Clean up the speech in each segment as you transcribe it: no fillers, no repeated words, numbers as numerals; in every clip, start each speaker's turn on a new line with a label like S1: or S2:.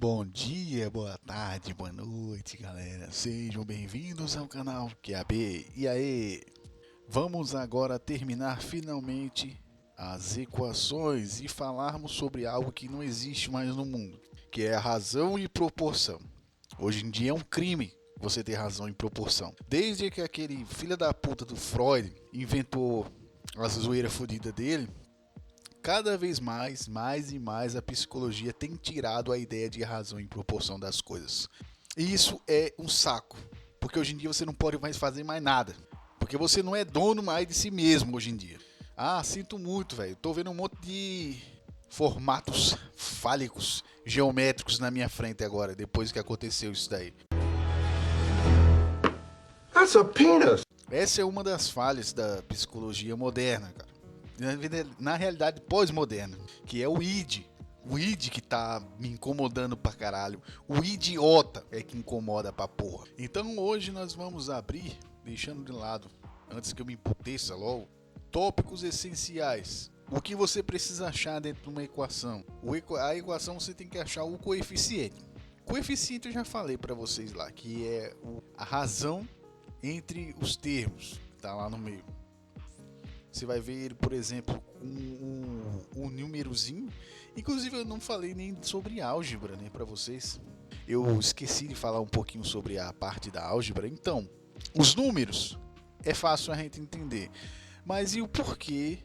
S1: Bom dia, boa tarde, boa noite, galera. Sejam bem-vindos ao canal QAB. E aí, vamos agora terminar finalmente as equações e falarmos sobre algo que não existe mais no mundo, que é a razão e proporção. Hoje em dia é um crime você ter razão e proporção. Desde que aquele filho da puta do Freud inventou as zoeiras fodidas dele, cada vez mais e mais a psicologia tem tirado a ideia de razão em proporção das coisas. E isso é um saco, porque hoje em dia você não pode mais fazer mais nada, porque você não é dono mais de si mesmo hoje em dia. Ah, sinto muito, velho. Tô vendo um monte de formatos fálicos, geométricos na minha frente agora, depois que aconteceu isso daí.
S2: That's a penis.
S1: Essa é uma das falhas da psicologia moderna, cara. Na realidade pós-moderna, que é o id. O id que tá me incomodando pra caralho. O idiota é que incomoda pra porra. Então hoje nós vamos abrir, deixando de lado, antes que eu me emputeça logo, tópicos essenciais. O que você precisa achar dentro de uma equação? A equação você tem que achar o coeficiente. Coeficiente eu já falei pra vocês lá, que é a razão entre os termos, tá lá no meio. Você vai ver, por exemplo, um númerozinho. Inclusive eu não falei nem sobre álgebra, né, para vocês. Eu esqueci de falar um pouquinho sobre a parte da álgebra. Então, os números é fácil a gente entender. Mas e o porquê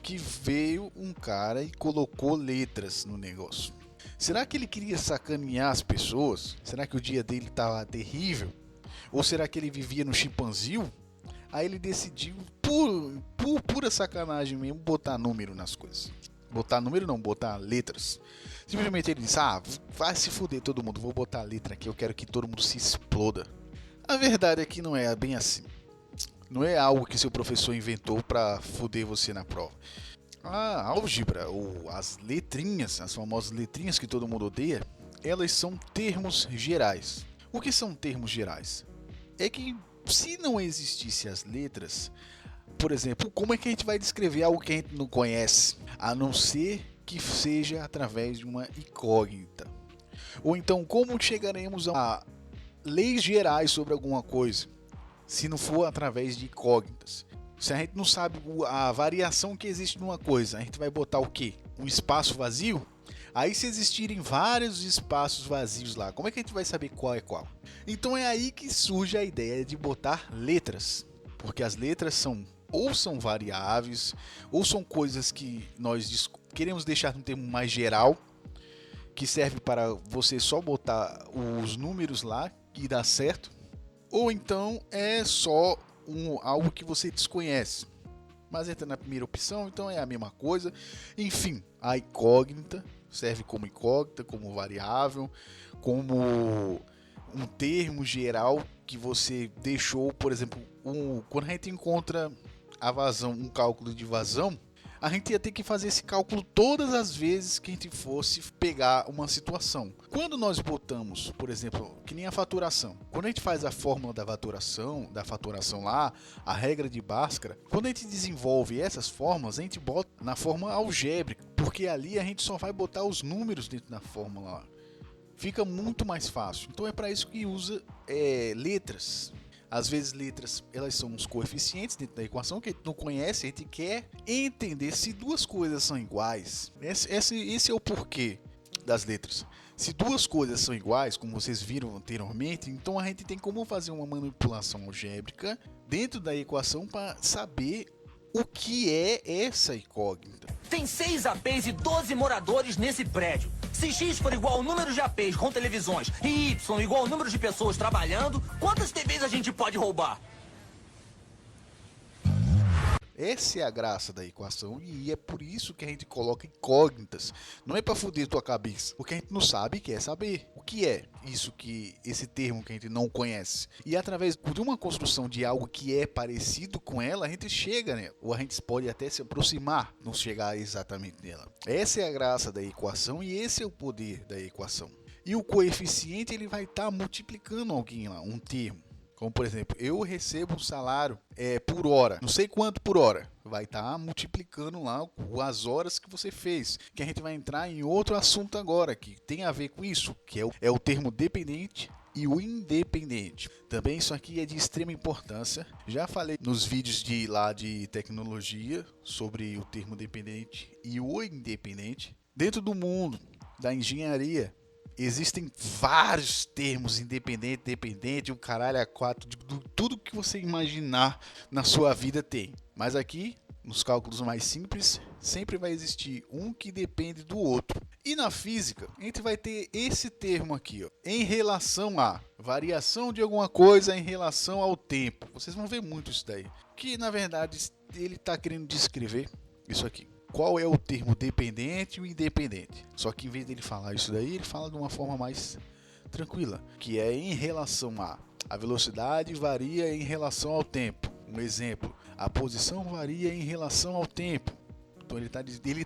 S1: que veio um cara e colocou letras no negócio? Será que ele queria sacanear as pessoas? Será que o dia dele estava terrível? Ou será que ele vivia no chimpanzil? Aí ele decidiu, por pura sacanagem mesmo, botar número nas coisas. Botar número não, botar letras. Simplesmente ele disse, vai se fuder todo mundo, vou botar a letra aqui, eu quero que todo mundo se exploda. A verdade é que não é bem assim. Não é algo que seu professor inventou pra fuder você na prova. A álgebra, ou as letrinhas, as famosas letrinhas que todo mundo odeia, elas são termos gerais. O que são termos gerais? É que se não existisse as letras, por exemplo, como é que a gente vai descrever algo que a gente não conhece? A não ser que seja através de uma incógnita. Ou então, como chegaremos a leis gerais sobre alguma coisa, se não for através de incógnitas? Se a gente não sabe a variação que existe numa coisa, a gente vai botar o quê? Um espaço vazio? Aí se existirem vários espaços vazios lá, como é que a gente vai saber qual é qual? Então é aí que surge a ideia de botar letras, porque as letras são variáveis, ou são coisas que nós queremos deixar num termo mais geral, que serve para você só botar os números lá e dar certo, ou então é só algo que você desconhece. Mas entra na primeira opção, então é a mesma coisa. Enfim, a incógnita serve como incógnita, como variável, como um termo geral que você deixou, por exemplo, quando a gente encontra a vazão, um cálculo de vazão, a gente ia ter que fazer esse cálculo todas as vezes que a gente fosse pegar uma situação. Quando nós botamos, por exemplo, que nem a faturação. Quando a gente faz a fórmula da faturação lá, a regra de Bhaskara, quando a gente desenvolve essas fórmulas, a gente bota na forma algébrica, porque ali a gente só vai botar os números dentro da fórmula lá. Fica muito mais fácil. Então é para isso que usa letras. Às vezes letras, elas são os coeficientes dentro da equação que a gente não conhece, a gente quer entender se duas coisas são iguais. Esse é o porquê das letras. Se duas coisas são iguais, como vocês viram anteriormente, então a gente tem como fazer uma manipulação algébrica dentro da equação para saber o que é essa incógnita.
S3: Tem 6 APs e 12 moradores nesse prédio. Se X for igual ao número de APs com televisões e Y igual ao número de pessoas trabalhando, quantas TVs a gente pode roubar?
S1: Essa é a graça da equação e é por isso que a gente coloca incógnitas. Não é para foder tua cabeça, porque a gente não sabe e quer saber. O que é esse termo que a gente não conhece? E através de uma construção de algo que é parecido com ela, a gente chega nela. Ou a gente pode até se aproximar, não chegar exatamente nela. Essa é a graça da equação e esse é o poder da equação. E o coeficiente ele vai estar multiplicando alguém lá, um termo. Como, por exemplo, eu recebo um salário por hora, não sei quanto por hora. Vai estar multiplicando lá as horas que você fez. Que a gente vai entrar em outro assunto agora, que tem a ver com isso, que é o termo dependente e o independente. Também isso aqui é de extrema importância. Já falei nos vídeos de tecnologia sobre o termo dependente e o independente. Dentro do mundo da engenharia, existem vários termos, independente, dependente, o caralho a quatro, de tudo que você imaginar na sua vida tem. Mas aqui, nos cálculos mais simples, sempre vai existir um que depende do outro. E na física, a gente vai ter esse termo aqui, ó, em relação a variação de alguma coisa em relação ao tempo. Vocês vão ver muito isso daí. Que na verdade ele está querendo descrever isso aqui. Qual é o termo dependente e o independente? Só que em vez dele falar isso daí, ele fala de uma forma mais tranquila, que é em relação a velocidade varia em relação ao tempo. Um exemplo, a posição varia em relação ao tempo. Então ele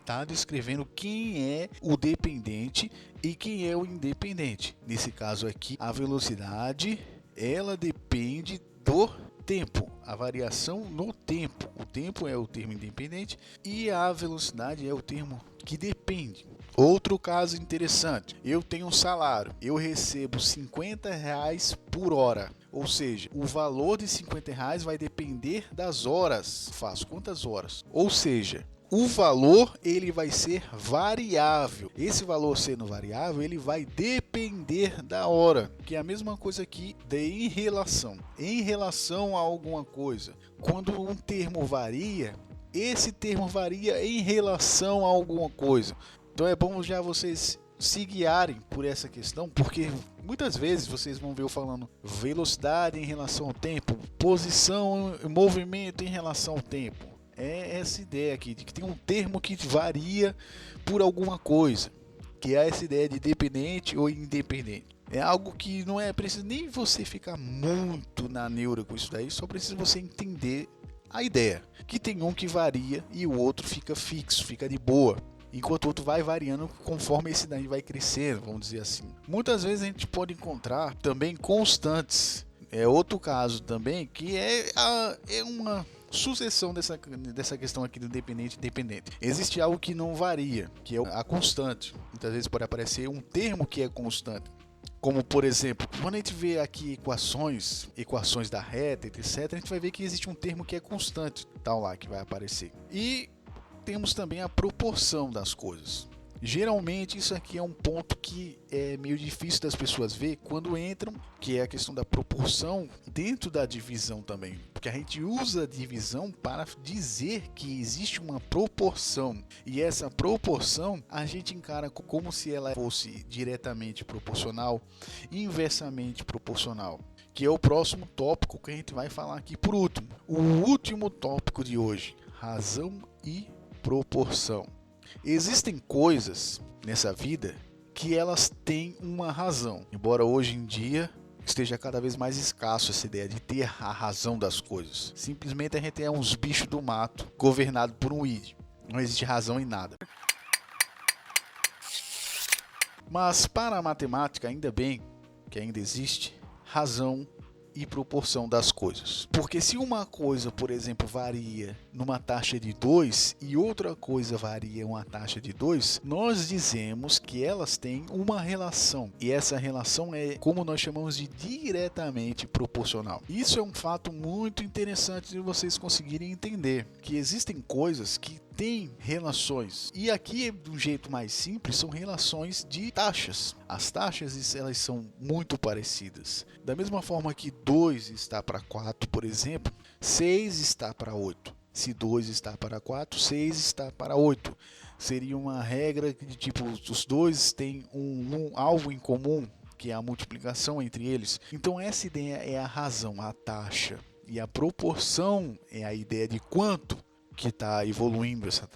S1: tá descrevendo quem é o dependente e quem é o independente. Nesse caso aqui, a velocidade, ela depende do tempo, a variação no tempo. O tempo é o termo independente e a velocidade é o termo que depende. Outro caso interessante, eu tenho um salário, eu recebo R$50 por hora, ou seja, o valor de R$50 vai depender das horas. Faço quantas horas? Ou seja, o valor ele vai ser variável. Esse valor sendo variável, ele vai depender da hora, que é a mesma coisa aqui de em relação. Em relação a alguma coisa. Quando um termo varia, esse termo varia em relação a alguma coisa. Então é bom já vocês se guiarem por essa questão, porque muitas vezes vocês vão ver eu falando velocidade em relação ao tempo, posição e movimento em relação ao tempo. É essa ideia aqui, de que tem um termo que varia por alguma coisa, que é essa ideia de dependente ou independente. É algo que não é preciso nem você ficar muito na neura com isso daí, só precisa você entender a ideia, que tem um que varia e o outro fica fixo, fica de boa, enquanto o outro vai variando conforme esse daí vai crescendo, vamos dizer assim. Muitas vezes a gente pode encontrar também constantes. É outro caso também que é uma sucessão dessa questão aqui do dependente e dependente. Existe algo que não varia, que é a constante. Muitas vezes pode aparecer um termo que é constante. Como, por exemplo, quando a gente vê aqui equações da reta, etc., a gente vai ver que existe um termo que é constante, tal lá, que vai aparecer. E temos também a proporção das coisas. Geralmente isso aqui é um ponto que é meio difícil das pessoas ver quando entram, que é a questão da proporção dentro da divisão também. Porque a gente usa a divisão para dizer que existe uma proporção. E essa proporção a gente encara como se ela fosse diretamente proporcional, inversamente proporcional. Que é o próximo tópico que a gente vai falar aqui por último. O último tópico de hoje, razão e proporção. Existem coisas nessa vida que elas têm uma razão, embora hoje em dia esteja cada vez mais escasso essa ideia de ter a razão das coisas. Simplesmente a gente é uns bichos do mato governado por um id. Não existe razão em nada. Mas para a matemática, ainda bem que ainda existe razão e proporção das coisas. Porque se uma coisa, por exemplo, varia numa taxa de 2 e outra coisa varia uma taxa de 2, nós dizemos que elas têm uma relação. E essa relação é como nós chamamos de diretamente proporcional. Isso é um fato muito interessante de vocês conseguirem entender, que existem coisas que têm relações. E aqui, de um jeito mais simples, são relações de taxas. As taxas, elas são muito parecidas. Da mesma forma que 2 está para 4, por exemplo, 6 está para 8. Se 2 está para 4, 6 está para 8. Seria uma regra de tipo, os dois têm algo em comum, que é a multiplicação entre eles. Então essa ideia é a razão, a taxa. E a proporção é a ideia de quanto que está evoluindo essa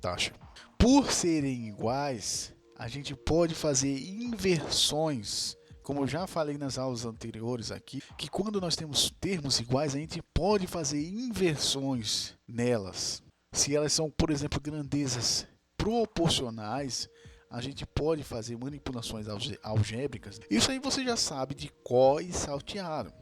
S1: taxa. Por serem iguais, a gente pode fazer inversões, como eu já falei nas aulas anteriores aqui, que quando nós temos termos iguais, a gente pode fazer inversões nelas. Se elas são, por exemplo, grandezas proporcionais, a gente pode fazer manipulações algébricas. Isso aí você já sabe de cor e salteado.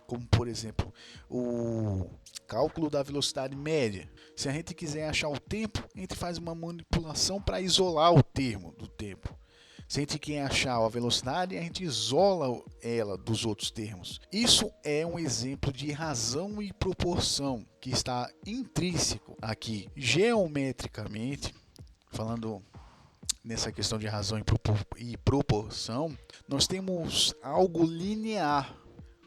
S1: como por exemplo o cálculo da velocidade média. Se a gente quiser achar o tempo, a gente faz uma manipulação para isolar o termo do tempo. Se a gente quer achar a velocidade, a gente isola ela dos outros termos. Isso é um exemplo de razão e proporção que está intrínseco aqui. Geometricamente, falando nessa questão de razão e proporção, nós temos algo linear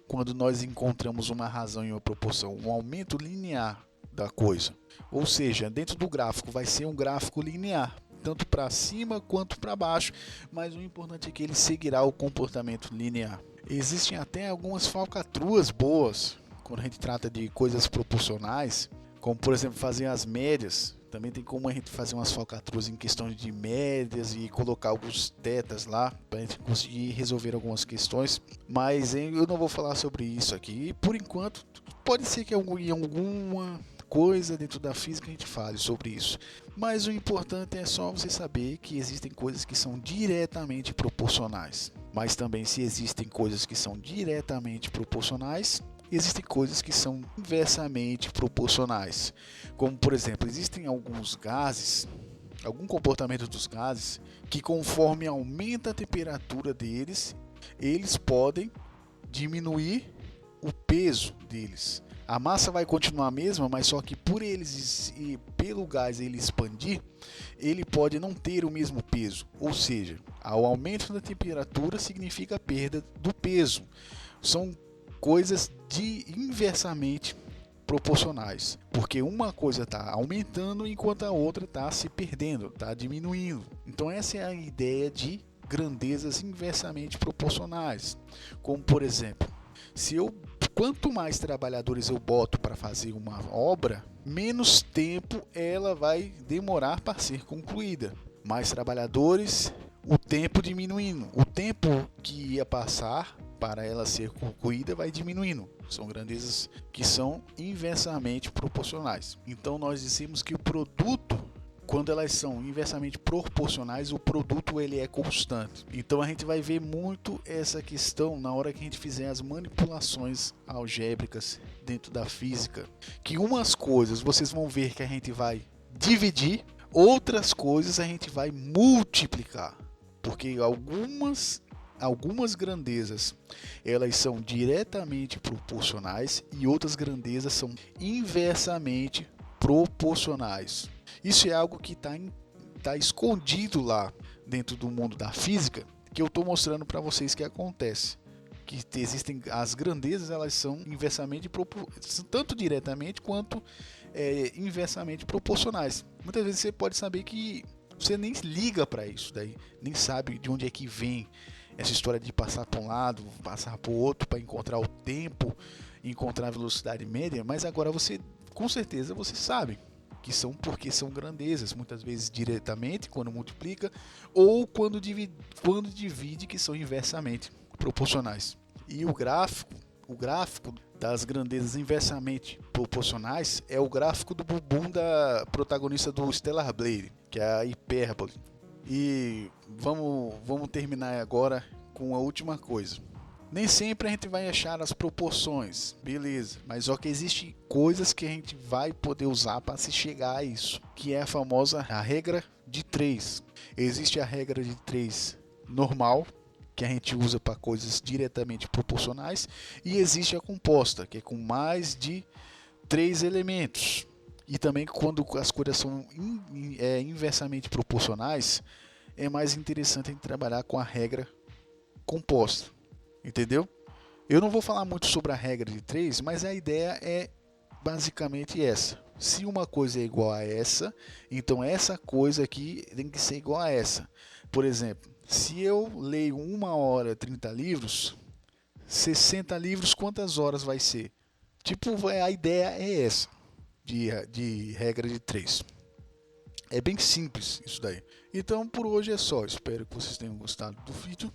S1: quando nós encontramos uma razão e uma proporção, um aumento linear da coisa. Ou seja, dentro do gráfico vai ser um gráfico linear, tanto para cima quanto para baixo, mas o importante é que ele seguirá o comportamento linear. Existem até algumas falcatruas boas quando a gente trata de coisas proporcionais, como por exemplo fazer as médias. Também tem como a gente fazer umas falcatruas em questão de médias e colocar alguns tetas lá para a gente conseguir resolver algumas questões, mas eu não vou falar sobre isso aqui. Por enquanto, pode ser que em alguma coisa dentro da física a gente fale sobre isso, mas o importante é só você saber que existem coisas que são diretamente proporcionais, mas também se existem coisas que são diretamente proporcionais, existem coisas que são inversamente proporcionais, como por exemplo, existem alguns gases, algum comportamento dos gases que conforme aumenta a temperatura deles, eles podem diminuir o peso deles. A massa vai continuar a mesma, mas só que por eles e pelo gás ele expandir, ele pode não ter o mesmo peso. Ou seja, o aumento da temperatura significa a perda do peso. São coisas inversamente proporcionais, porque uma coisa está aumentando enquanto a outra está se perdendo, está diminuindo. Então essa é a ideia de grandezas inversamente proporcionais. Como por exemplo, quanto mais trabalhadores eu boto para fazer uma obra, menos tempo ela vai demorar para ser concluída. Mais trabalhadores, o tempo diminuindo. O tempo que ia passar para ela ser concluída vai diminuindo. São grandezas que são inversamente proporcionais. Então nós dissemos que o produto, quando elas são inversamente proporcionais, o produto ele é constante. Então a gente vai ver muito essa questão na hora que a gente fizer as manipulações algébricas dentro da física. Que umas coisas vocês vão ver que a gente vai dividir, outras coisas a gente vai multiplicar. Porque algumas grandezas elas são diretamente proporcionais e outras grandezas são inversamente proporcionais. Isso é algo que está escondido lá dentro do mundo da física, que eu estou mostrando para vocês que acontece. Que existem as grandezas, elas são inversamente tanto diretamente quanto inversamente proporcionais. Muitas vezes você pode saber que você nem liga para isso daí, nem sabe de onde é que vem essa história de passar para um lado, passar para o outro para encontrar o tempo, encontrar a velocidade média, mas agora você, com certeza, você sabe que são porque são grandezas, muitas vezes diretamente quando multiplica ou quando divide, que são inversamente proporcionais. E o gráfico das grandezas inversamente proporcionais é o gráfico do bumbum da protagonista do Stellar Blade, que é a hipérbole. E vamos terminar agora com a última coisa. Nem sempre a gente vai achar as proporções, beleza, mas só que existem coisas que a gente vai poder usar para se chegar a isso, que é a regra de 3. Existe a regra de 3 normal, que a gente usa para coisas diretamente proporcionais, e existe a composta, que é com mais de 3 elementos. E também quando as coisas são inversamente proporcionais, é mais interessante a gente trabalhar com a regra composta. Entendeu? Eu não vou falar muito sobre a regra de 3, mas a ideia é basicamente essa. Se uma coisa é igual a essa, então essa coisa aqui tem que ser igual a essa. Por exemplo, se eu leio 1 hora 30 livros, 60 livros quantas horas vai ser? Tipo, a ideia é essa, de regra de 3. É bem simples isso daí. Então por hoje é só. Espero que vocês tenham gostado do vídeo.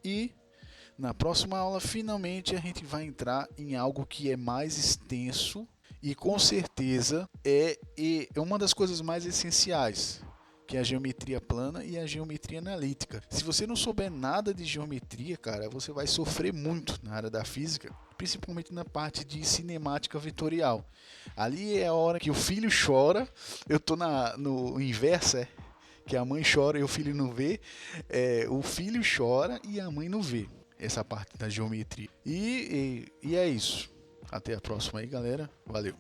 S1: E na próxima aula, finalmente, a gente vai entrar em algo que é mais extenso e com certeza é uma das coisas mais essenciais, que é a geometria plana e a geometria analítica. Se você não souber nada de geometria, cara, você vai sofrer muito na área da física, principalmente na parte de cinemática vetorial. Ali é a hora que o filho chora, eu tô no inverso, que a mãe chora e o filho não vê, o filho chora e a mãe não vê essa parte da geometria. E é isso. Até a próxima aí, galera. Valeu.